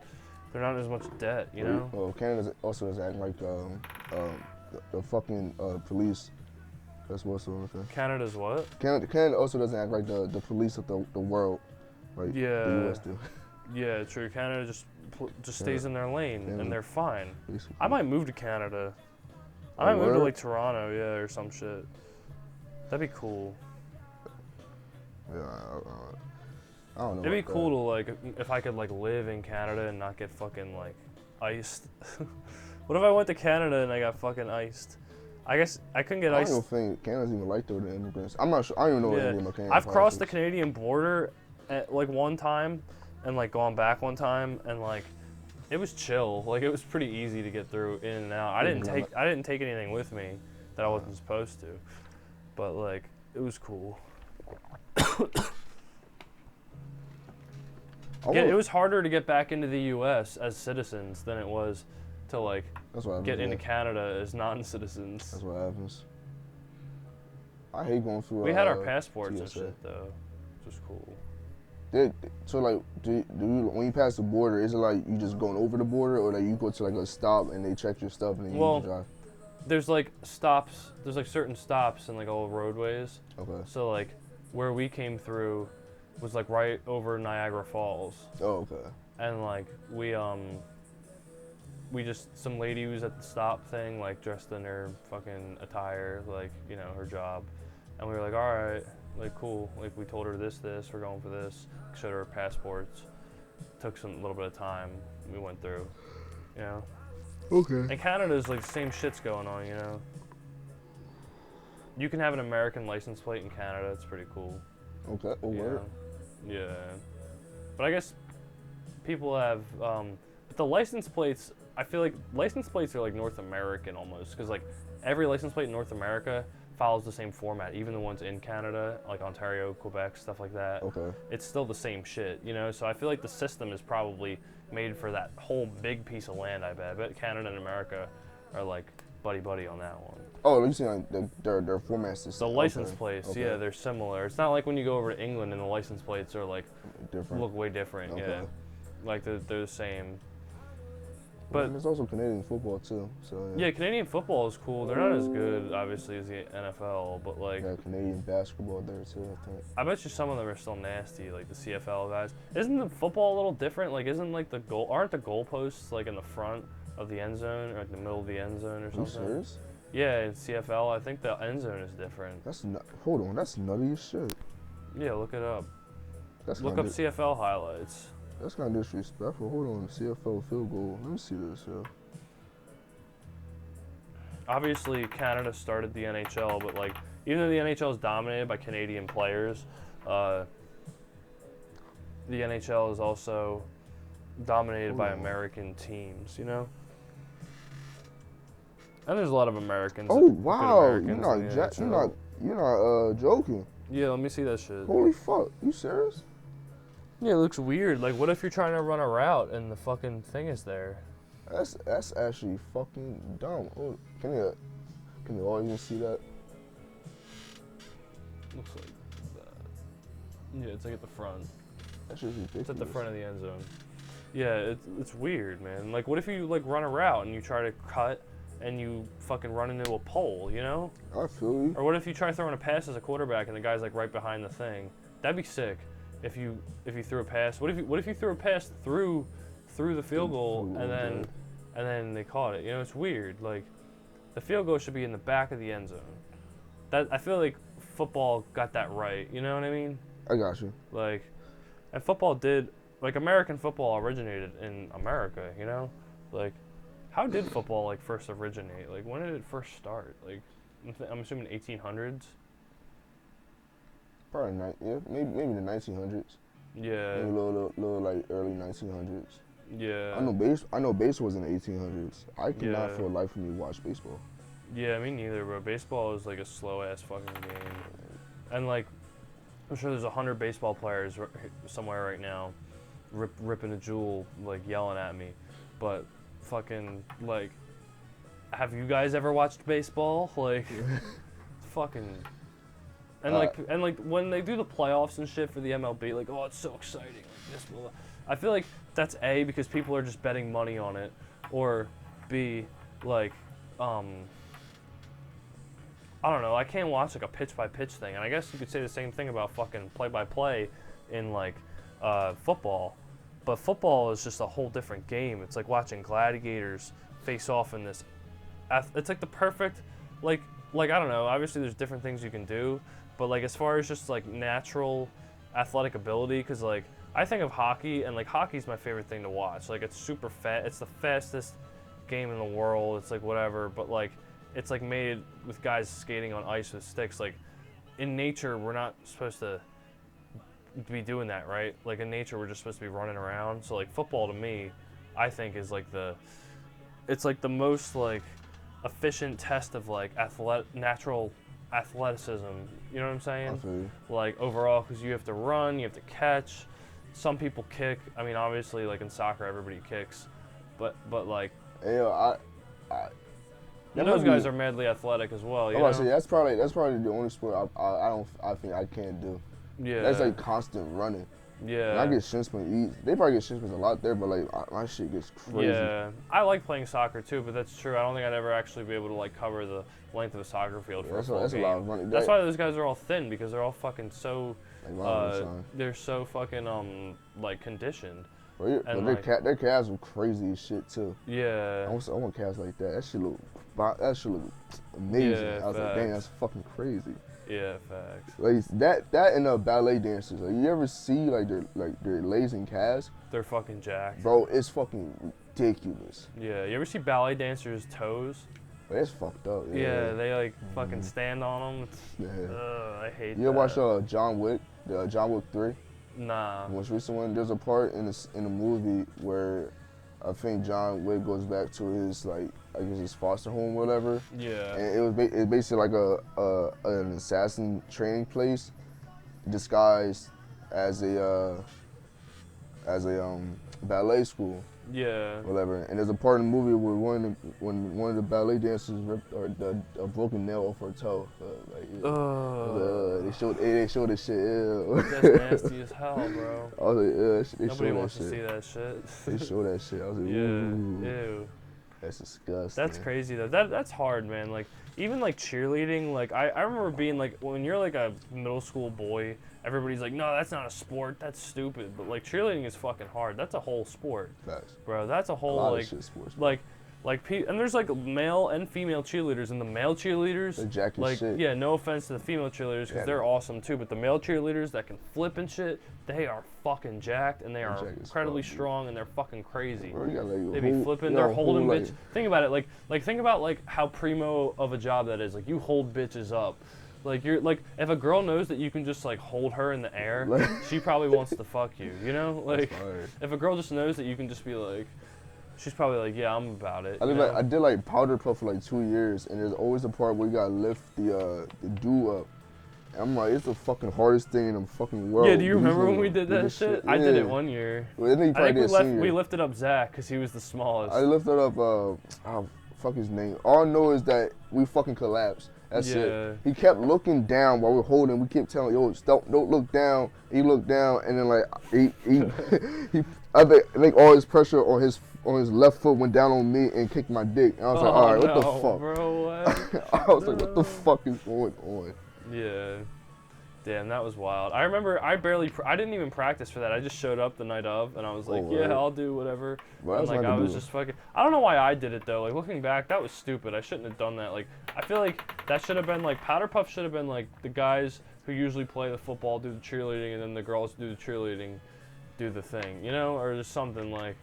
they're not as much debt. You know. Well, Canada also is acting like the fucking police. That's what's on the thing. Canada's what? Canada also doesn't act like the police of the world, like the US do. Yeah, true. Canada just stays in their lane, and they're fine. Basically. I might move to Canada. I might move to like Toronto, yeah, or some shit. That'd be cool. Yeah, I don't know. It'd be cool to like if I could like live in Canada and not get fucking like iced. What if I went to Canada and I got fucking iced? I guess I couldn't get iced. I don't think Canada's even like the immigrants. I'm not sure. I don't even know what Canadian I've crossed the politics. Canadian border at like one time and like gone back one time and like it was chill. Like it was pretty easy to get through in and out. I didn't take anything with me that I wasn't supposed to. But like it was cool. It was harder to get back into the US as citizens than it was to like get into Canada as non-citizens. That's what happens. I hate going through. We had our passports TSA. and shit though, which was cool. So like, do you when you pass the border, is it like you just going over the border, or like you go to like a stop and they check your stuff and then you drive? There's like stops. There's like certain stops in like all roadways. Okay. So like where we came through was like right over Niagara Falls. Oh, okay. And like we just some lady who was at the stop thing, like dressed in her fucking attire, like, you know, her job. And we were like, all right, like cool. Like we told her this, we're going for this. Showed her passports. Took a little bit of time. We went through, you know. Okay. And Canada's like the same shit's going on, you know. You can have an American license plate in Canada. It's pretty cool. Okay. Oh, word. Yeah. But I guess people have, but the license plates, I feel like license plates are like North American almost, because like every license plate in North America follows the same format, even the ones in Canada, like Ontario, Quebec, stuff like that. Okay. It's still the same shit, you know? So I feel like the system is probably made for that whole big piece of land, I bet. I bet Canada and America are like buddy-buddy on that one. Oh, you see like their formats is the license plates, yeah, they're similar. It's not like when you go over to England and the license plates are like different. Look way different, yeah. Like they're the same. But there's also Canadian football too. So yeah, Canadian football is cool. They're not as good, obviously, as the NFL, but like Canadian basketball there too, I think. I bet you some of them are still nasty, like the CFL guys. Isn't the football a little different? Like, isn't like aren't the goalposts like in the front of the end zone or like the middle of the end zone or something? Are you serious? Yeah, in CFL, I think the end zone is different. Hold on, that's nutty as shit. Yeah, look it up. Look up CFL highlights. That's kind of disrespectful. Hold on, CFL field goal. Let me see this, yo. Obviously, Canada started the NHL, but like, even though the NHL is dominated by Canadian players, the NHL is also dominated by American teams, you know? And there's a lot of Americans. Oh wow! You're Americans not joking. Yeah, let me see that shit. Holy fuck! You serious? Yeah, it looks weird. Like, what if you're trying to run a route and the fucking thing is there? That's actually fucking dumb. Oh, can the audience see that? Looks like that. Yeah, it's like at the front. That's just ridiculous. It's at the front of the end zone. Yeah, it's weird, man. Like, what if you like run a route and you try to cut and you fucking run into a pole, you know? I feel you. Or what if you try throwing a pass as a quarterback and the guy's like right behind the thing? That'd be sick. If you threw a pass. What if you threw a pass through the field goal and then they caught it? You know, it's weird. Like, the field goal should be in the back of the end zone. That I feel like football got that right. You know what I mean? I got you. Like, and football did. Like, American football originated in America, you know? Like, how did football, like, first originate? Like, when did it first start? Like, I'm assuming 1800s? Probably maybe the 1900s. Yeah. Maybe a little like early 1900s. Yeah. I know baseball was in the 1800s. I cannot Yeah. for the life of me watch baseball. Yeah, me neither, bro. Baseball is, like, a slow-ass fucking game. And, like, I'm sure there's 100 baseball players somewhere right now ripping a jewel, like, yelling at me. But fucking, like, have you guys ever watched baseball? Like, fucking... And like when they do the playoffs and shit for the MLB, like, oh, it's so exciting. Like this, blah, blah. I feel like that's A, because people are just betting money on it, or B, like, I don't know. I can't watch like a pitch-by-pitch thing, and I guess you could say the same thing about fucking play-by-play in like football. But football is just a whole different game. It's like watching gladiators face off in this. It's like the perfect, like I don't know. Obviously, there's different things you can do, but like as far as just like natural athletic ability, because like I think of hockey, and like hockey's my favorite thing to watch. Like it's super fast. It's the fastest game in the world. It's like whatever, but like it's like made with guys skating on ice with sticks. Like in nature, we're not supposed to be doing that, right? Like in nature, we're just supposed to be running around. So like football to me, I think is like it's like the most like efficient test of like natural athleticism. You know what I'm saying? I feel you. Like overall, because you have to run, you have to catch. Some people kick. I mean, obviously, like in soccer, everybody kicks, but like Hey, yo, and those guys are madly athletic as well. You I know? was about to say that's probably the only sport I think I can't do. Yeah. That's like constant running. Yeah. And I get shin splints. They probably get shin splints a lot there, but like my shit gets crazy. Yeah, I like playing soccer too, but that's true. I don't think I'd ever actually be able to like cover the length of a soccer field for a full That's game. a lot of running. That's why those guys are all thin, because they're all fucking so. Like, they're so fucking like conditioned. but their calves are crazy as shit too. Yeah. I want calves like that. That shit look amazing. Yeah, I was like, dang, that's fucking crazy. Yeah, facts. Like that and ballet dancers. Like you ever see their legs and calves? They're fucking jacked. Bro, it's fucking ridiculous. Yeah. You ever see ballet dancers' toes? But it's fucked up. Yeah, they like fucking stand on them. Yeah. I hate that. You ever watch John Wick? John Wick 3? Nah. The most recent one. There's a part in the movie where I think John Wick goes back to his I guess his foster home or whatever. Yeah. And it was it's basically like an assassin training place disguised as a ballet school. Yeah. Whatever. And there's a part in the movie where one of the ballet dancers ripped a broken nail off her toe. They showed this shit. Ew. That's nasty as hell, bro. I was like, Nobody wants to see that shit. They show that shit. I was like, Yeah. ooh. Ew. That's disgusting. That's crazy though. That's hard, man. Like even like cheerleading, like I remember being like when you're like a middle school boy, everybody's like, no, that's not a sport. That's stupid. But like cheerleading is fucking hard. That's a whole sport, Facts. bro. That's a whole A lot like of shit sports, and there's like male and female cheerleaders, and the male cheerleaders, They're jacked as like shit. yeah, no offense to the female cheerleaders because they're awesome too, but the male cheerleaders that can flip and shit, they are fucking jacked and they are jacked as incredibly fuck, dude. strong and they're fucking crazy. Bro, you got, like, They be flipping, they're holding like, bitch. Think about it, like think about like how primo of a job that is. Like you hold bitches up. Like you're like if a girl knows that you can just like hold her in the air, she probably wants to fuck you. You know, like if a girl just knows that you can just be like, she's probably like, yeah, I'm about it. I did like powder puff for like 2 years, and there's always a part where you gotta lift the dew up I'm like, it's the fucking hardest thing in the fucking world. Yeah, do you remember when we did that shit? Yeah. I did it one year. Well, I think we lifted up Zach because he was the smallest. I lifted up, fuck his name. All I know is that we fucking collapsed. That's it. He kept looking down while we're holding. We kept telling, yo, don't look down. He looked down, and then like I think all his pressure on his left foot went down on me and kicked my dick. And I was like, all right, what the fuck? Bro, what? I was like, what the fuck is going on? Yeah. Damn, that was wild. I remember I didn't even practice for that. I just showed up the night of, and I was like, yeah, I'll do whatever. Well, and like I was just fucking. I don't know why I did it though. Like looking back, that was stupid. I shouldn't have done that. Like I feel like that should have been like Powder Puff should have been like the guys who usually play the football do the cheerleading, and then the girls do the cheerleading, do the thing, you know, or just something like.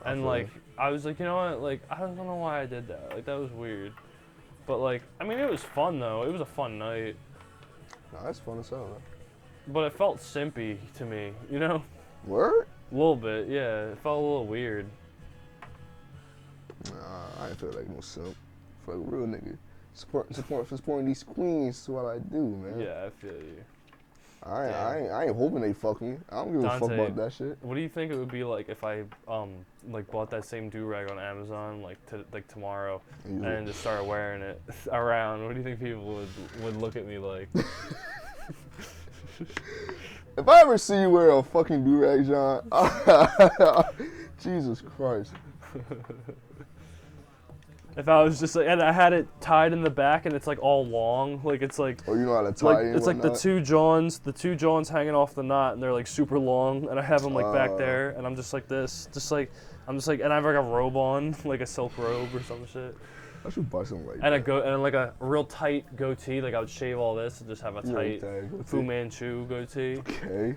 And like I was like, you know what? Like I don't know why I did that. Like that was weird. But like I mean, it was fun though. It was a fun night. Nah, that's fun as hell, man. But it felt simpy to me, you know? Word? A little bit, yeah. It felt a little weird. Nah, I ain't feel like no simp. I feel like a real nigga. Supporting these queens is what I do, man. Yeah, I feel you. I ain't hoping they fuck me. I don't give a fuck about that shit. What do you think it would be like if I like bought that same do-rag on Amazon like tomorrow and just started wearing it around? What do you think people would look at me like? If I ever see you wear a fucking do-rag, John, Jesus Christ. If I was just like, and I had it tied in the back, and it's like all long, like it's like. Oh, you know how to tie it? It's like the two Johns hanging off the knot, and they're like super long, and I have them like back there, and I'm just like this, and I have like a robe on, like a silk robe or some shit. I should buy something like and that. And like a real tight goatee, like I would shave all this and just have a tight Fu Manchu goatee. Okay.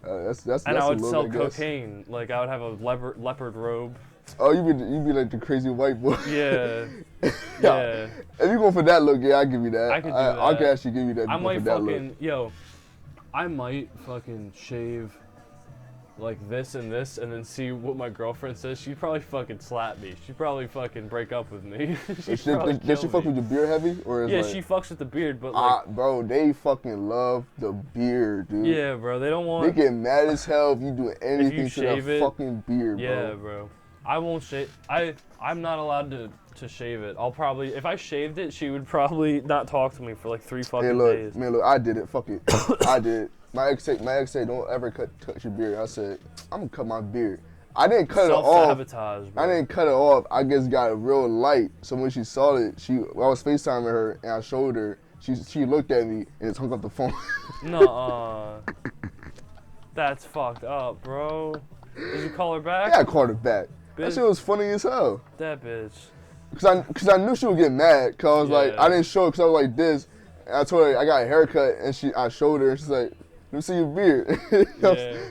That's and I would sell bit, cocaine, like I would have a leopard robe. Oh, you be like the crazy white boy. Yeah. Yeah. If you go for that look, yeah, I'll give you that. I could do that. I can actually give you that. I might I might fucking shave like this and then see what my girlfriend says. She'd probably fucking slap me. She'd probably fucking break up with me. Does she fuck with the beard heavy? Or yeah, she fucks with the beard, but like... bro, they fucking love the beard, dude. Yeah, bro, they don't want... They get mad as hell if you do anything to that fucking beard, bro. Yeah, bro. I won't shave... I'm not allowed to shave it. I'll probably... If I shaved it, she would probably not talk to me for like 3 fucking days. Man, look, I did it. Fuck it. I did it. My ex said, don't ever cut your beard. I said, I'm gonna cut my beard. I didn't cut it off. Self-sabotage, bro. I didn't cut it off. I just got a real light. So when she saw it, I was FaceTiming her and I showed her. She looked at me and hung up the phone. Nuh-uh. That's fucked up, bro. Did you call her back? Yeah, I called her back. Bitch. That shit was funny as hell. That bitch. Cause I knew she would get mad. Cause I was like, I didn't show it cause I was like this. And I told her I got a haircut and I showed her and she's like, let me see your beard.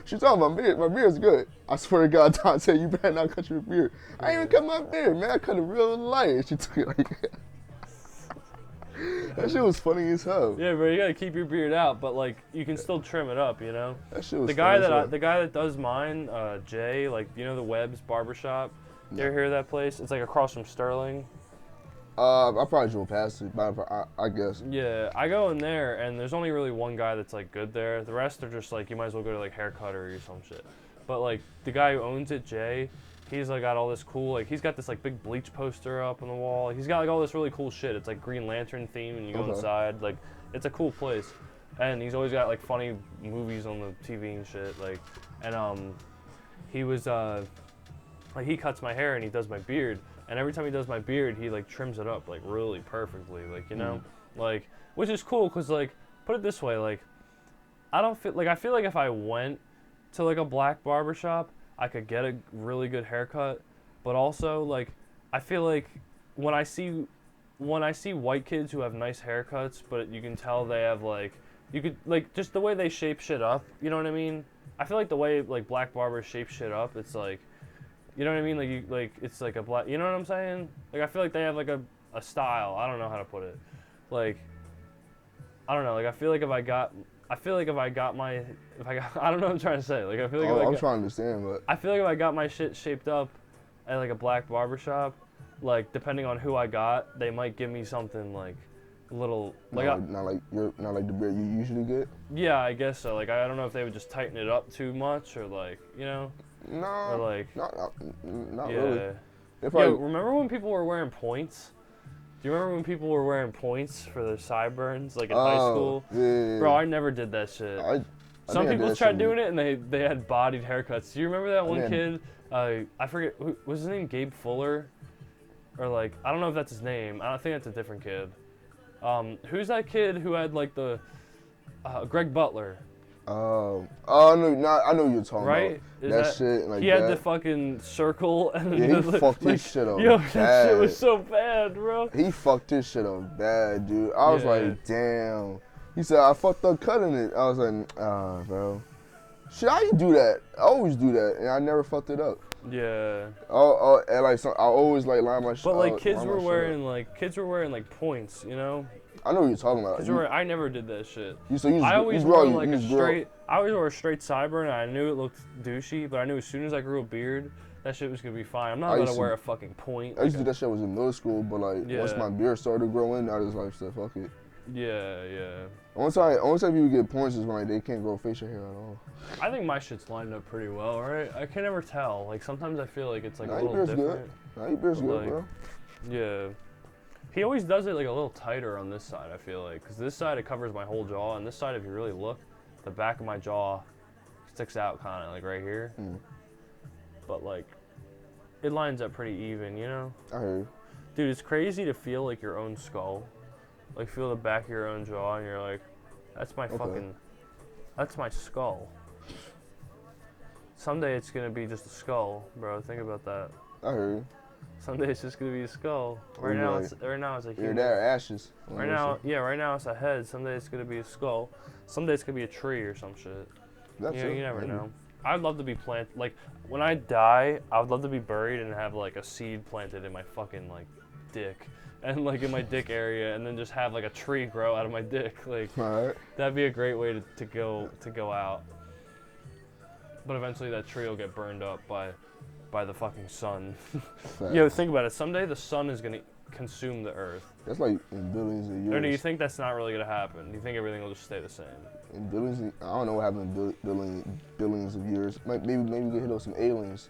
She's talking about my beard. My beard's good. I swear to God, Dante, you better not cut your beard. I ain't even cut my beard, man. I cut it real light. And she took it like that. That shit was funny as hell. Yeah, bro, you gotta keep your beard out, but like you can still trim it up, you know. That shit was the guy that does mine, Jay, like you know the Webb's barbershop. You ever hear of that place? It's like across from Sterling. I probably drove past it, but I guess. Yeah, I go in there, and there's only really one guy that's like good there. The rest are just like you might as well go to like Haircutter or some shit. But like the guy who owns it, Jay, he's like got all this cool he's got this like big Bleach poster up on the wall. He's got like all this really cool shit. It's like Green Lantern theme, and you go inside. Like it's a cool place, and he's always got like funny movies on the TV and shit. Like, and he was like he cuts my hair and he does my beard. And every time he does my beard, he like trims it up like really perfectly, like you know, like which is cool because like put it this way, like I feel like if I went to like a black barbershop, I could get a really good haircut, but also like I feel like when I see white kids who have nice haircuts, but you can tell they have like you could like just the way they shape shit up, you know what I mean? I feel like the way like black barbers shape shit up, it's like. You know what I mean? Like it's like a black. You know what I'm saying? Like I feel like they have like a style. I don't know how to put it. Like I don't know. Like I feel like if I got I don't know what I'm trying to say. Like I feel like I'm trying to understand, but I feel like if I got my shit shaped up at like a black barbershop, like depending on who I got, they might give me something like little like not like the beer you usually get. yeah, I guess so. Like I don't know if they would just tighten it up too much or like No, or like not yeah. really. Yo, remember when people were wearing points? Do you remember when people were wearing points for their sideburns, like in high school? Yeah. Bro, I never did that shit. Some people tried doing it and they had bodied haircuts. Do you remember that one kid? I forget, was his name Gabe Fuller? Or like, I don't know if that's his name. I think that's a different kid. Who's that kid who had like the, Greg Butler? No, I know what you're talking right? about. That shit, like he had the fucking circle and yeah, he fucked his shit up. Yo, bad. that shit was so bad, bro. He fucked his shit up bad, dude. I was like, damn. He said I fucked up cutting it. I was like, bro. Shit, how you do that? I always do that, and I never fucked it up. Yeah. And like I always like line my shit. But like kids were wearing like points, you know. I know what you're talking about. I never did that shit. I always wore like a straight. I always wore a straight sideburn. And I knew it looked douchey, but I knew as soon as I grew a beard, that shit was gonna be fine. I'm not gonna wear a fucking point. I used to do that shit. I was in middle school, but like once my beard started growing, I just like said fuck it. Yeah, yeah. Only time people get points is when like, they can't grow facial hair at all. I think my shit's lined up pretty well, right? I can never tell. Like sometimes I feel like it's like a little your beard's different. Good. Your beard's good, bro. Yeah. He always does it like a little tighter on this side, I feel like. Because this side, it covers my whole jaw. And this side, if you really look, the back of my jaw sticks out kind of like right here. But like, it lines up pretty even, you know? I heard you. Dude, it's crazy to feel like your own skull. Like feel the back of your own jaw and you're like, that's my fucking, that's my skull. Someday it's gonna be just a skull, bro. Think about that. I heard you. Someday it's just gonna be a skull. Right now it's a human. You're there, ashes. Right now it's a head. Someday it's gonna be a skull. Someday it's gonna be a tree or some shit. You never know. I'd love to be planted. Like when I die, I would love to be buried and have like a seed planted in my fucking like dick, and like in my dick area, and then just have like a tree grow out of my dick. Like that'd be a great way to go out. But eventually that tree will get burned up by the fucking sun. Yo, think about it. Someday the sun is gonna consume the earth. That's like in billions of years. Or do you think that's not really gonna happen? Do you think everything will just stay the same? In billions, I don't know what happened in billions of years. Maybe we get hit with some aliens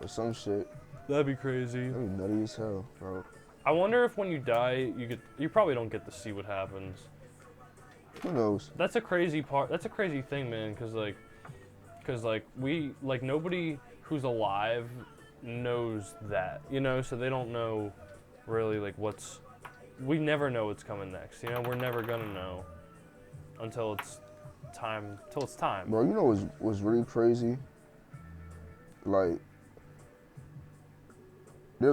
or some shit. That'd be crazy. That'd be nutty as hell, bro. I wonder if when you die, you probably don't get to see what happens. Who knows? That's a crazy part. That's a crazy thing, man. Cause nobody who's alive knows that, you know. So they don't know really like we never know what's coming next. You know, we're never gonna know until it's time. Bro, you know what's really crazy? Like, I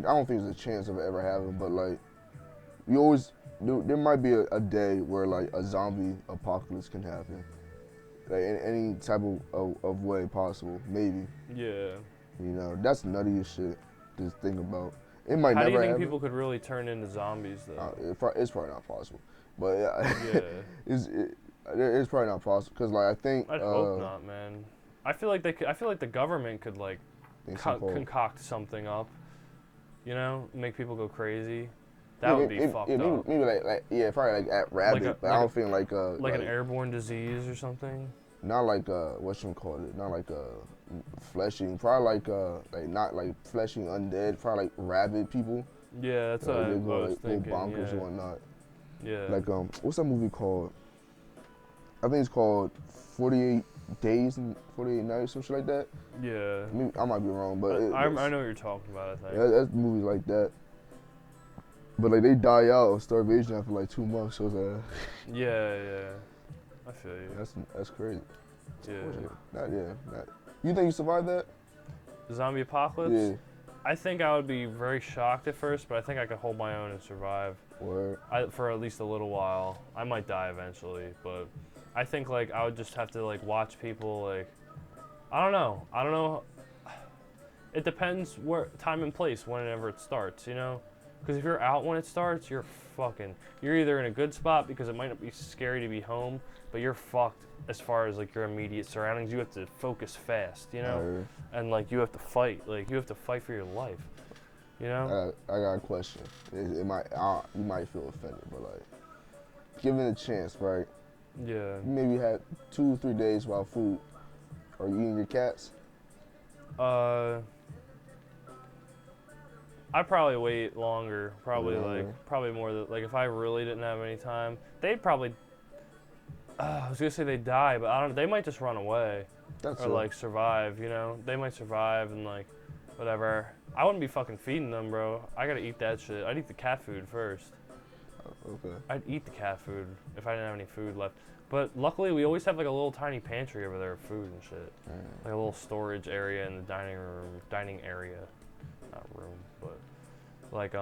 don't think there's a chance of it ever happening, but like, there might be a day where like a zombie apocalypse can happen, like in any type of way possible, maybe. Yeah. You know, that's nutty as shit to think about. It might never happen. How do you think people could really turn into zombies though? It's probably not possible, but yeah, it's probably not possible because like I think. I'd hope not, man. I feel like the government could like concoct something up, you know, make people go crazy. That would be fucked up. Maybe like probably like at rabbit, but I don't feel like an airborne disease or something. Not like whatchamacallit, not like fleshing, probably like not like fleshing undead, probably like rabid people. Yeah, that's what I was thinking. Bonkers and whatnot. Yeah. Like what's that movie called? I think it's called 48 Days and 48 Nights, some shit like that. Yeah. I might be wrong, but I know what you're talking about. I think. Yeah, that's movies like that. But like they die out of starvation after like 2 months, so it's Yeah. I feel you. That's crazy. Yeah. You think you survived that? The zombie apocalypse? Yeah. I think I would be very shocked at first, but I think I could hold my own and survive. Word. For at least a little while. I might die eventually, but I think like I would just have to like watch people like I don't know. It depends where time and place whenever it starts, you know? Because if you're out when it starts, you're either in a good spot because it might not be scary to be home, but you're fucked as far as like your immediate surroundings. You have to focus fast, you know? And like you have to fight. Like you have to fight for your life. You know? I got a question. It might you might feel offended, but like, given a chance, right? Yeah. You maybe had 2 or 3 days without food. Are you eating your cats? I'd probably wait longer. Probably Longer. probably more than, like, if I really didn't have any time, they'd probably, I was gonna say they'd die, but I don't, they might just run away. That's Or it. like survive, you know? They might survive and like, whatever. I wouldn't be fucking feeding them, bro. I gotta eat that shit. I'd eat the cat food first. Okay. I'd eat the cat food if I didn't have any food left. But luckily, we always have like a little tiny pantry over there of food and shit. Like a little storage area in the dining area. Not room, but like,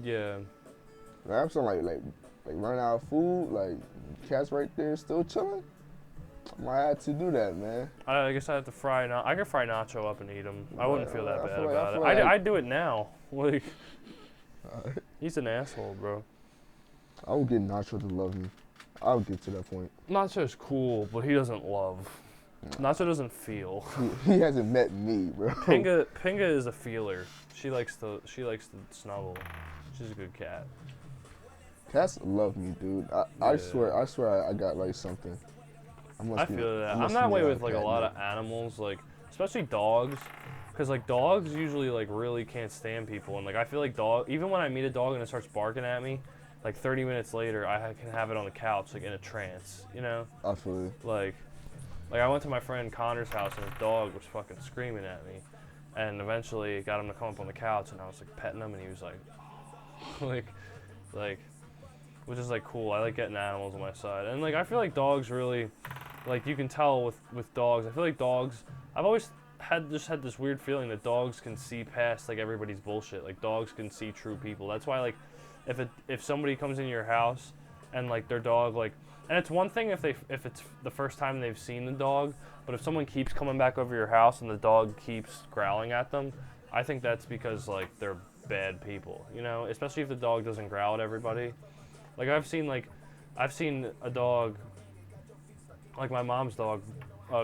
yeah. I'm saying like running out of food, like cats right there still chilling. I might have to do that, man. I guess I have to fry, I could fry Nacho up and eat him. I wouldn't feel that bad about it. like I'd do it now. Like, he's an asshole, bro. I would get Nacho to love me. I'll get to that point. Nacho's cool, but he doesn't love. Nacho doesn't feel. He hasn't met me, bro. Pinga is a feeler. She likes to snuggle. She's a good cat. Cats love me, dude. I swear I got like something. I feel that. I'm that way with like a lot of animals, like especially dogs, because like dogs usually like really can't stand people, and like I feel like even when I meet a dog and it starts barking at me, like 30 minutes later I can have it on the couch like in a trance, you know? I feel it. Like I went to my friend Connor's house and his dog was fucking screaming at me, and eventually got him to come up on the couch and I was like petting him and he was like, like, which is like cool. I like getting animals on my side, and like I feel like dogs really. Like, you can tell with dogs. I feel like dogs, I've always had this weird feeling that dogs can see past, like, everybody's bullshit. Like, dogs can see true people. That's why, like, if somebody comes into your house and, like, their dog, like, and it's one thing if it's the first time they've seen the dog, but if someone keeps coming back over your house and the dog keeps growling at them, I think that's because, like, they're bad people, you know? Especially if the dog doesn't growl at everybody. Like, I've seen a dog, like my mom's dog,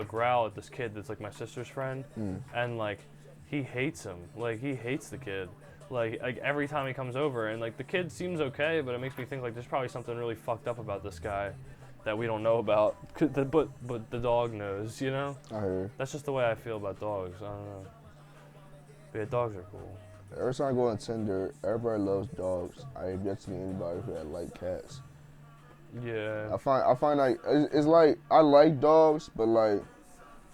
growl at this kid that's like my sister's friend, and like he hates him. Like he hates the kid. Like every time he comes over, and like the kid seems okay, but it makes me think like there's probably something really fucked up about this guy that we don't know about. But the dog knows, you know. I heard. That's just the way I feel about dogs. I don't know. But yeah, dogs are cool. Every time I go on Tinder, everybody loves dogs. I have yet to meet anybody who had like cats. Yeah. I find like it's like I like dogs, but like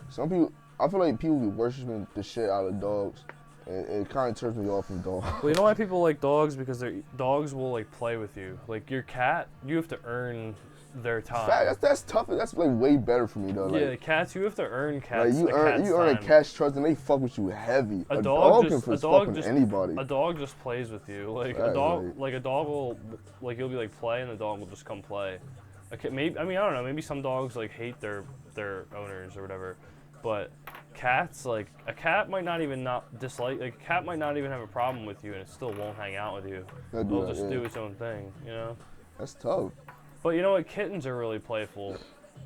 some people, I feel like people be worshiping the shit out of dogs, and it kind of turns me off from dogs. Well, you know why people like dogs? Because dogs will like play with you. Like your cat, you have to earn their time. That's tough. That's like way better for me though. Like, Yeah, cats, you have to earn cats. like you earn a cat's trust, and they fuck with you heavy. A dog just fuck with anybody. A dog just plays with you. Like a dog will, like you'll be like play, and the dog will just come play. Maybe I don't know. Maybe some dogs like hate their owners or whatever, but cats, like a cat might not even dislike. Like a cat might not even have a problem with you, and it still won't hang out with you. It'll just do its own thing, you know. That's tough. But you know what? Kittens are really playful.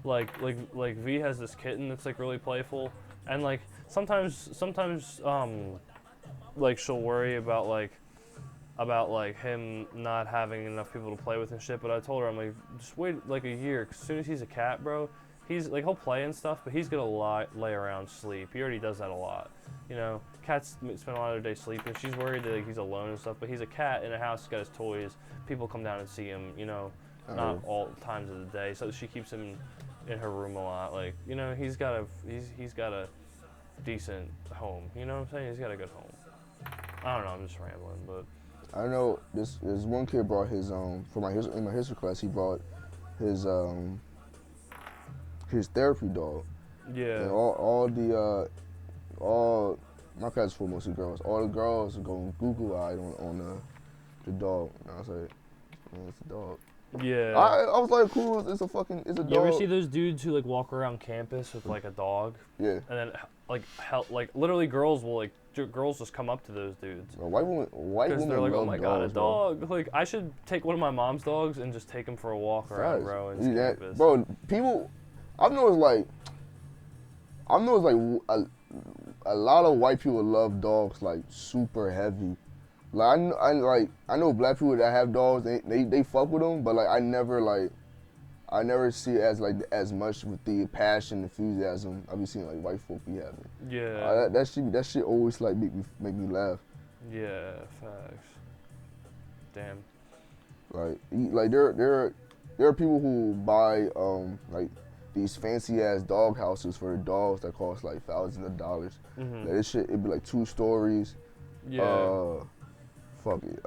Like V has this kitten that's like really playful, and like sometimes like she'll worry about him not having enough people to play with and shit. But I told her, I'm like, just wait like a year. 'Cause as soon as he's a cat, bro, he's like he'll play and stuff, but he's gonna lay around sleep. He already does that a lot. You know, cats spend a lot of their day sleeping. She's worried that like, he's alone and stuff, but he's a cat in a house. He's got his toys. People come down and see him. You know. Not all times of the day, so she keeps him in her room a lot. Like, you know, he's got a decent home. You know what I'm saying? He's got a good home. I don't know. I'm just rambling, but I know this one kid brought his in my history class. He brought his therapy dog. yeah. And all my class is full mostly girls. All the girls are going Google-eyed on the dog. And I was like, man, it's a dog. Yeah. I was like, cool. It's a dog. You ever see those dudes who like walk around campus with like a dog? Yeah. And then like literally girls just come up to those dudes. Bro, white women They're like, love oh my dogs, god, a dog. Bro. Like I should take one of my mom's dogs and just take him for a walk around, bro. In campus. Bro, people, I've noticed like a lot of white people love dogs like super heavy. Like I know black people that have dogs. They fuck with them, but like I never see it as like as much with the passion, enthusiasm I be seeing like white folk be having. Yeah. That shit always like make me laugh. Yeah, facts. Damn. Like there are people who buy like these fancy ass dog houses for their dogs that cost like thousands of dollars. Mm-hmm. Like this shit, it'd be like 2 stories. Yeah. Fuck it.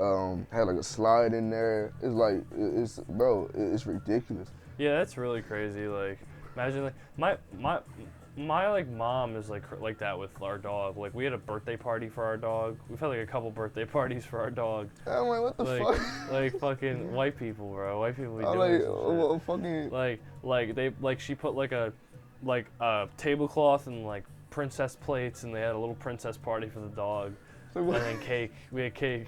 Had like a slide in there. It's like it's ridiculous. Yeah, that's really crazy. Like, imagine like my like mom is like that with our dog. Like, we had a birthday party for our dog. We've had like a couple birthday parties for our dog. I'm like, what the Like, fuck? like fucking white people, bro. White people be I'm doing like, some shit. fucking. Like they she put like a tablecloth and like princess plates, and they had a little princess party for the dog. And then cake. We had cake.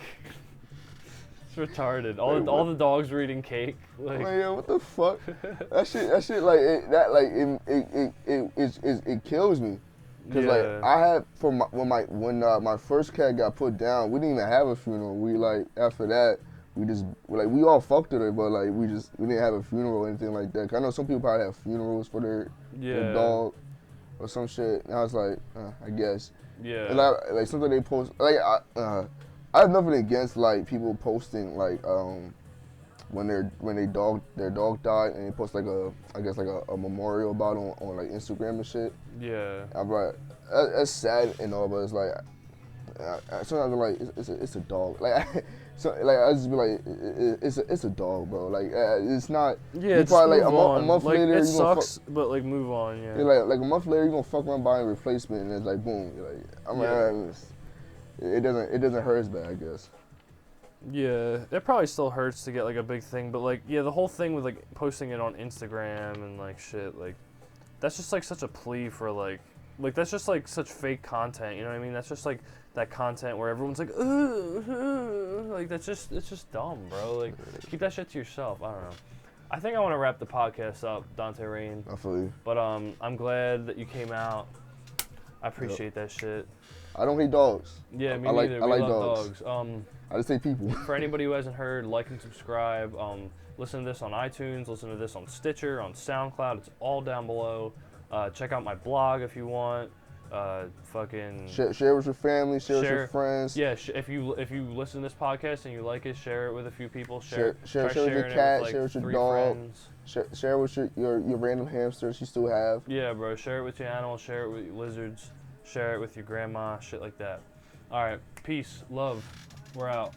It's retarded. All the dogs were eating cake. Like, yeah, what the fuck? that shit like it kills me. Cause like I had when my first cat got put down, we didn't even have a funeral. We like after that we all fucked with it, but like we didn't have a funeral or anything like that. 'Cause I know some people probably have funerals for their dog or some shit. And I was like, I guess. Yeah. And like something they post like I have nothing against like people posting like when their dog died and they post like a memorial about it on like Instagram and shit. Yeah. I'm like that's sad and all, but it's like sometimes I'm like it's a dog. Like I just be like it's a dog, bro. Like it's not. Yeah. You probably like move a month like, later. It sucks, but like move on. Yeah. Like a month later, you gonna fuck around buying a replacement, and it's like boom. You're like I'm like. It doesn't hurt as bad, I guess. Yeah, it probably still hurts to get like a big thing, but like the whole thing with like posting it on Instagram and like shit, like that's just like such a plea for like that's just like such fake content, you know what I mean? That's just like that content where everyone's like, like it's just dumb, bro. Like keep that shit to yourself. I don't know. I think I want to wrap the podcast up, Dante Rain. I feel you. But I'm glad that you came out. I appreciate that shit. I don't hate dogs. Yeah, me I neither. like We love dogs. I just say people. For anybody who hasn't heard, like and subscribe. Listen to this on iTunes. Listen to this on Stitcher, on SoundCloud. It's all down below. Check out my blog if you want. Fucking share with your family. Share with your friends. Yeah, if you listen to this podcast and you like it, share it with a few people. Share with your cat. Share with your dog. Share with your random hamsters you still have. Yeah, bro. Share it with your animals. Share it with your lizards. Share it with your grandma. Shit like that. All right. Peace. Love. We're out.